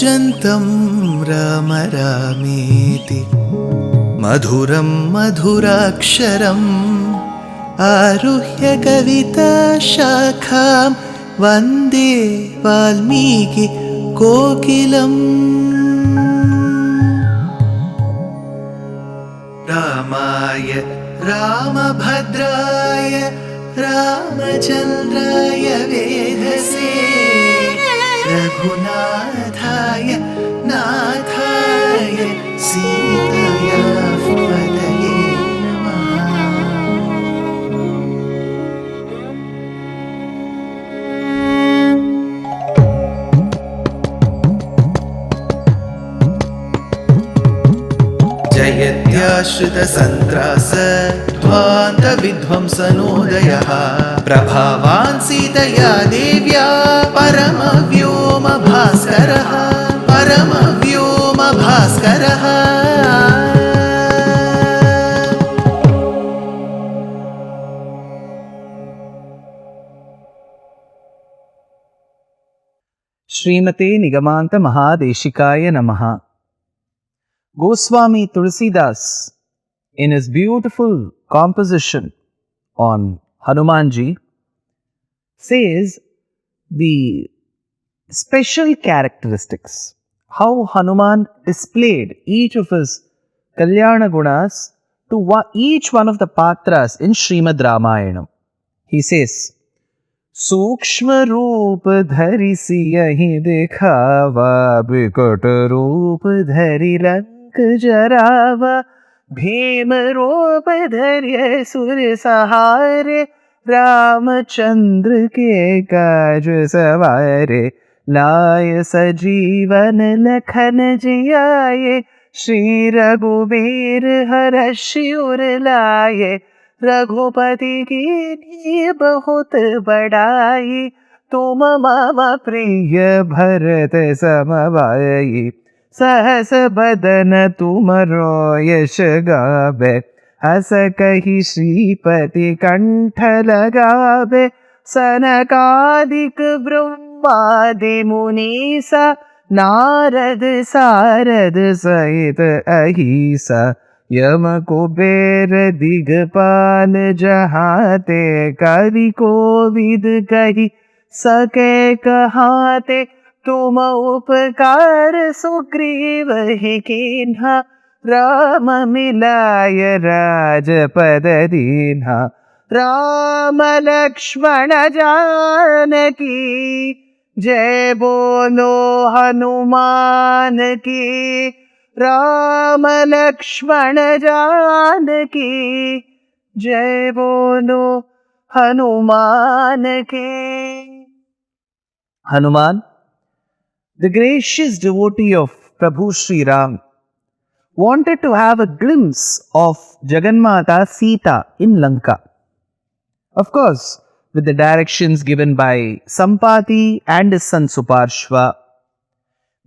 कूजन्तं राम रामेति मधुरं मधुराक्षरम् आरुह्य कविताशाखां वन्दे वाल्मीकि कोकिलम्। रामाय रामभद्राय रामचन्द्राय वेधसे रघुनाथाय नाथाय सीताया पतये नमः। जयत्याश्रितसन्त्रास ध्वान्तविध्वंसनोदयः प्रभावान् सीतया देव्या परमव्योमभास्करः परमव्योमभास्करः। श्रीमते निगमांत महादेशिकाय नमः। Goswami Tulsidas, in his beautiful composition on Hanumanji, says the special characteristics, how Hanuman displayed each of his Kalyana Gunas to each one of the Patras in Srimad Ramayana. He says, सूक्ष्म रूप धरि सियहि दिखावा बिकट रूप धरि लंक जरावा भीम रूप धरि असुर सहारे रामचंद्र के काज सवारे लाय सजीवन लखन जियाए श्री रघुबीर हरषि उर लाए रघुपति की बहुत बड़ाई तुम मम प्रिय भरत समभाई सहस बदन तुमरो यश गावे हस कहि श्रीपति कंठ लगावे सनकादिक ब्रह्मादि मुनीसा नारद सारद सहित अहिसा यम कुबेर दिगपाल जहाते कवि कोविद कहि सके कहाते तुम उपकार सुग्रीव ही कीन्हा राम मिलाय राजपद दीन्हा राम लक्ष्मण जानकी जय बोलो हनुमान की राम लक्ष्मण जानकी जय बोलो हनुमान के। Hanuman, the gracious devotee of Prabhu Sri Ram, wanted to have a glimpse of Jagannmata Sita in Lanka. Of course, with the directions given by Sampati and his son Suparshva,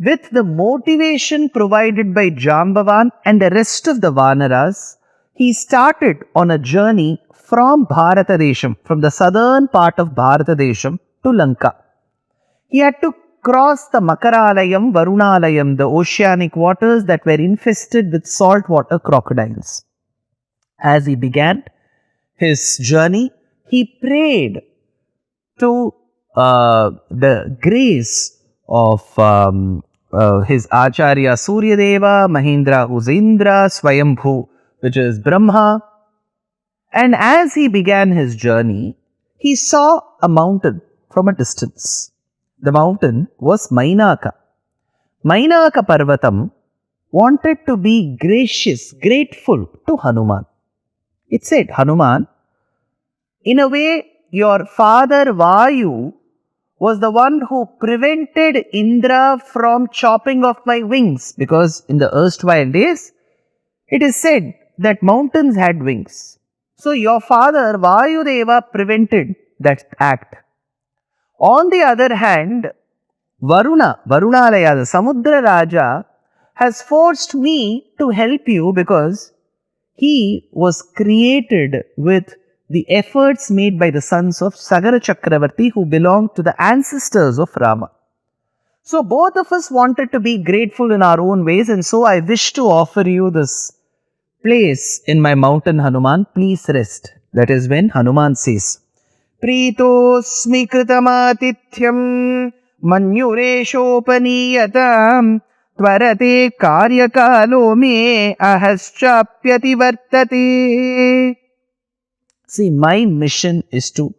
with the motivation provided by Jambavan and the rest of the Vanaras, he started on a journey from Bharatadesham, from the southern part of Bharatadesham to Lanka. He had to cross the Makaralayam, Varunalayam, the oceanic waters that were infested with saltwater crocodiles. As he began his journey, he prayed to the grace of his Acharya Suryadeva, Mahindra who's Indra, Swayambhu which is Brahma. And as he began his journey, he saw a mountain from a distance. The mountain was Mainaka. Mainaka Parvatam wanted to be gracious, grateful to Hanuman. It said, Hanuman, in a way, your father Vayu was the one who prevented Indra from chopping off my wings, because in the erstwhile days, it is said that mountains had wings. So your father Vayudeva prevented that act. On the other hand, Varunalaya, the Samudra Raja, has forced me to help you because he was created with the efforts made by the sons of Sagara Chakravarti, who belonged to the ancestors of Rama. So both of us wanted to be grateful in our own ways, and so I wish to offer you this place in my mountain, Hanuman. Please rest. That is when Hanuman says, Pritosmi kritamatithyam manyureshopaniyataam tvarate karyakalo me ahaschapyati vartate. See, my mission is to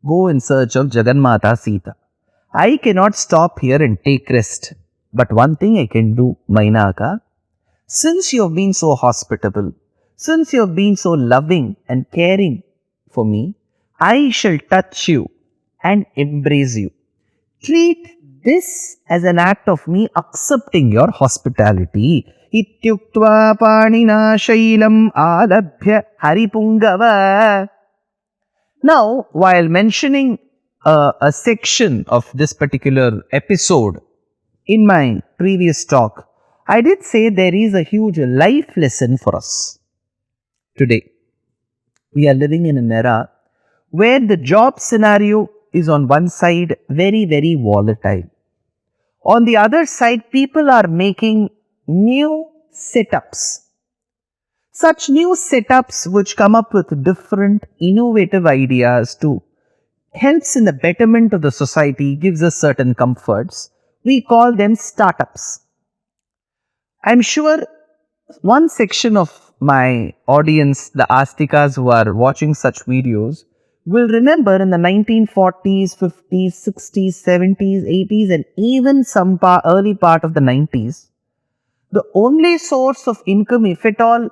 go in search of Jagannatha Sita. I cannot stop here and take rest. But one thing I can do, Mainaka, since you have been so hospitable, since you have been so loving and caring for me, I shall touch you and embrace you. Treat this as an act of me accepting your hospitality. Ityuktva panina shailam alabhya haripungava. Now, while mentioning a section of this particular episode in my previous talk, I did say there is a huge life lesson for us today. We are living in an era where the job scenario is on one side very, very volatile. On the other side, people are making new setups. Such new setups which come up with different innovative ideas to helps in the betterment of the society, gives us certain comforts. We call them startups. I'm sure one section of my audience, the Astikas who are watching such videos, will remember in the 1940s, 50s, 60s, 70s, 80s, and even some early part of the 90s, the only source of income, if at all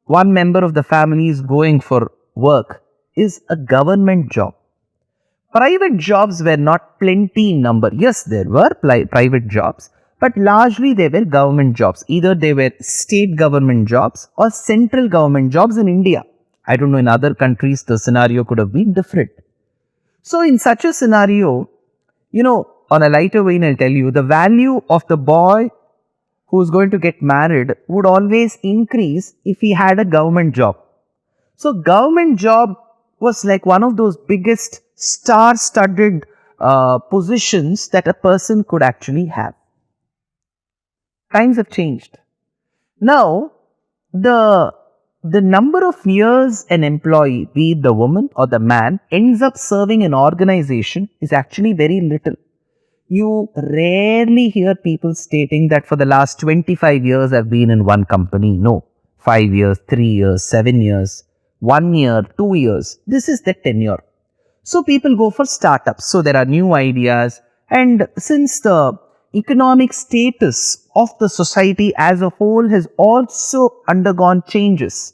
one member of the family is going for work, is a government job. Private jobs were not plenty in number. Yes, there were private jobs, but largely they were government jobs. Either they were state government jobs or central government jobs in India. I don't know, in other countries the scenario could have been different. So in such a scenario, on a lighter vein, I'll tell you, the value of the boy who is going to get married would always increase if he had a government job. So government job was like one of those biggest star-studded positions that a person could actually have. Times have changed. Now, the number of years an employee, be it the woman or the man, ends up serving an organization is actually very little. You rarely hear people stating that for the last 25 years I've been in one company. No, 5 years, 3 years, 7 years, 1 year, 2 years. This is the tenure. So people go for startups. So there are new ideas, and since the economic status of the society as a whole has also undergone changes,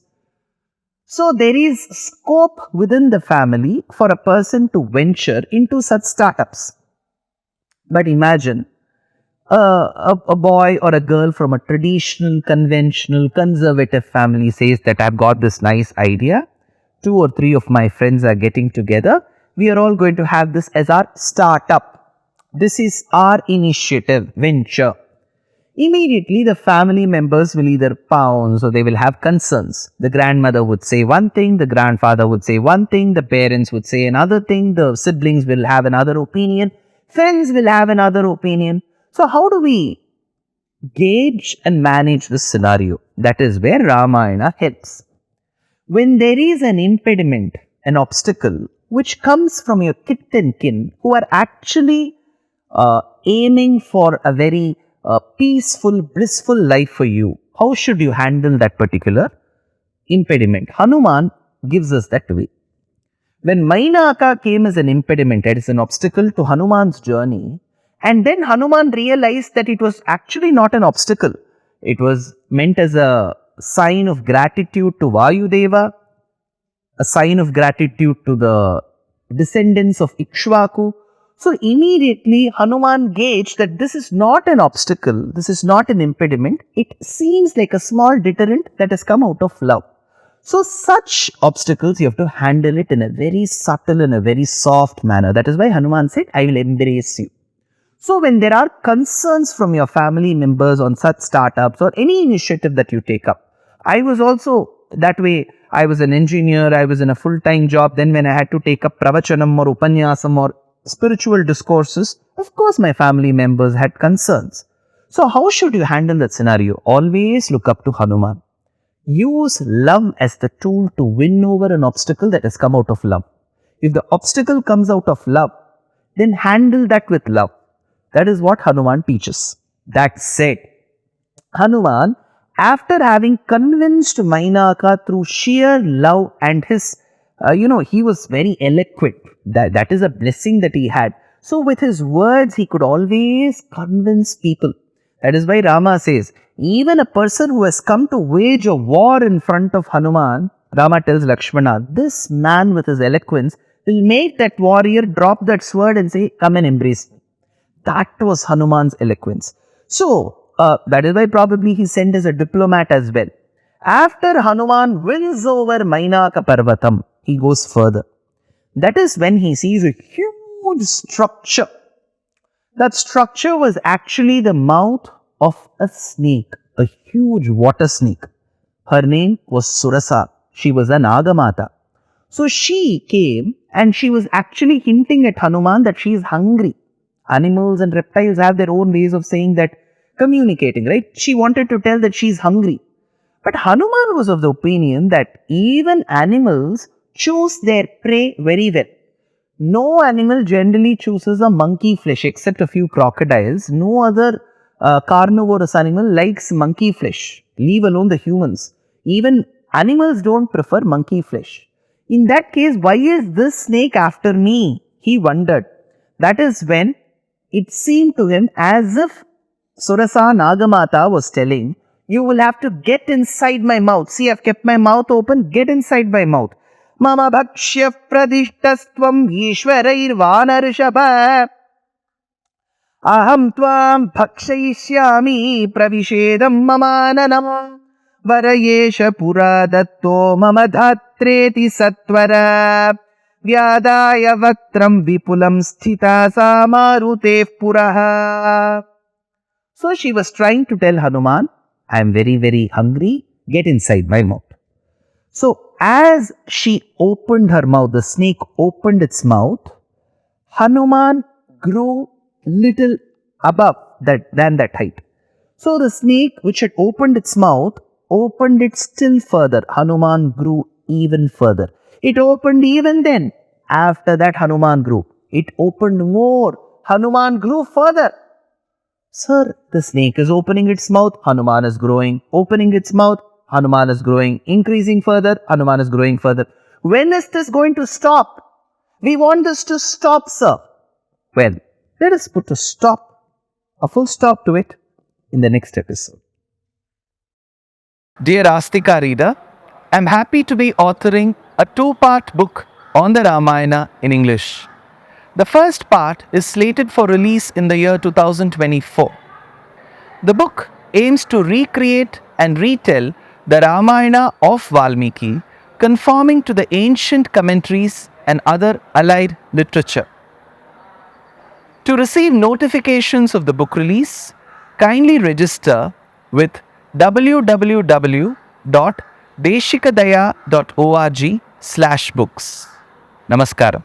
so there is scope within the family for a person to venture into such startups. But imagine a boy or a girl from a traditional, conventional, conservative family says that I've got this nice idea. 2 or 3 of my friends are getting together. We are all going to have this as our startup. This is our initiative, venture. Immediately the family members will either pounce or they will have concerns. The grandmother would say one thing, the grandfather would say one thing, the parents would say another thing, the siblings will have another opinion, friends will have another opinion. So how do we gauge and manage this scenario? That is where Ramayana helps. When there is an impediment, an obstacle, which comes from your kith and kin who are actually aiming for a very peaceful, blissful life for you, how should you handle that particular impediment? Hanuman gives us that way. When Mainaka came as an impediment, it is an obstacle to Hanuman's journey, and then Hanuman realized that it was actually not an obstacle. It was meant as a sign of gratitude to Vayudeva, a sign of gratitude to the descendants of Ikshvaku. So immediately Hanuman gauged that this is not an obstacle, this is not an impediment. It seems like a small deterrent that has come out of love. So such obstacles you have to handle it in a very subtle and a very soft manner. That is why Hanuman said, I will embrace you. So when there are concerns from your family members on such startups or any initiative that you take up, I was also that way. I was an engineer, I was in a full-time job. Then when I had to take up pravachanam or upanyasam or spiritual discourses, of course, my family members had concerns. So, how should you handle that scenario? Always look up to Hanuman. Use love as the tool to win over an obstacle that has come out of love. If the obstacle comes out of love, then handle that with love. That is what Hanuman teaches. That said, Hanuman, after having convinced Mainaka through sheer love and his, he was very eloquent. That is a blessing that he had. So, with his words, he could always convince people. That is why Rama says, even a person who has come to wage a war in front of Hanuman, Rama tells Lakshmana, this man with his eloquence will make that warrior drop that sword and say, come and embrace me. That was Hanuman's eloquence. So, that is why probably he sent as a diplomat as well. After Hanuman wins over Mainaka Parvatam, he goes further. That is when he sees a huge structure. That structure was actually the mouth of a snake, a huge water snake. Her name was Surasa. She was an Nagamata. So she came and she was actually hinting at Hanuman that she is hungry. Animals and reptiles have their own ways of saying that, communicating, right? She wanted to tell that she is hungry. But Hanuman was of the opinion that even animals choose their prey very well. No animal generally chooses a monkey flesh except a few crocodiles. No other carnivorous animal likes monkey flesh, leave alone the humans. Even animals don't prefer monkey flesh. In that case, why is this snake after me? He wondered. That is when it seemed to him as if Surasa Nagamata was telling, you will have to get inside my mouth. See, I've kept my mouth open, get inside my mouth. Mama bhakshya pradishtastvam ishwarair vanarshaba aham tvam bhakshayishyami pravishedam mamananam varayesha puradatto mama dhatreti satvara vyadaya vaktram vipulam sthita samarute puraha. So she was trying to tell Hanuman, I am very, very hungry, get inside my mouth. So as she opened her mouth, the snake opened its mouth, Hanuman grew little above than that height. So the snake which had opened its mouth, opened it still further. Hanuman grew even further. It opened even then. After that Hanuman grew. It opened more. Hanuman grew further. Sir, the snake is opening its mouth, Hanuman is growing. Opening its mouth, Hanuman is growing. Increasing further, Hanuman is growing further. When is this going to stop? We want this to stop, sir. Well, let us put a full stop to it in the next episode. Dear Astika reader, I am happy to be authoring a 2-part book on the Ramayana in English. The first part is slated for release in the year 2024. The book aims to recreate and retell the Ramayana of Valmiki, conforming to the ancient commentaries and other allied literature. To receive notifications of the book release, kindly register with www.deshikadaya.org/books. Namaskaram.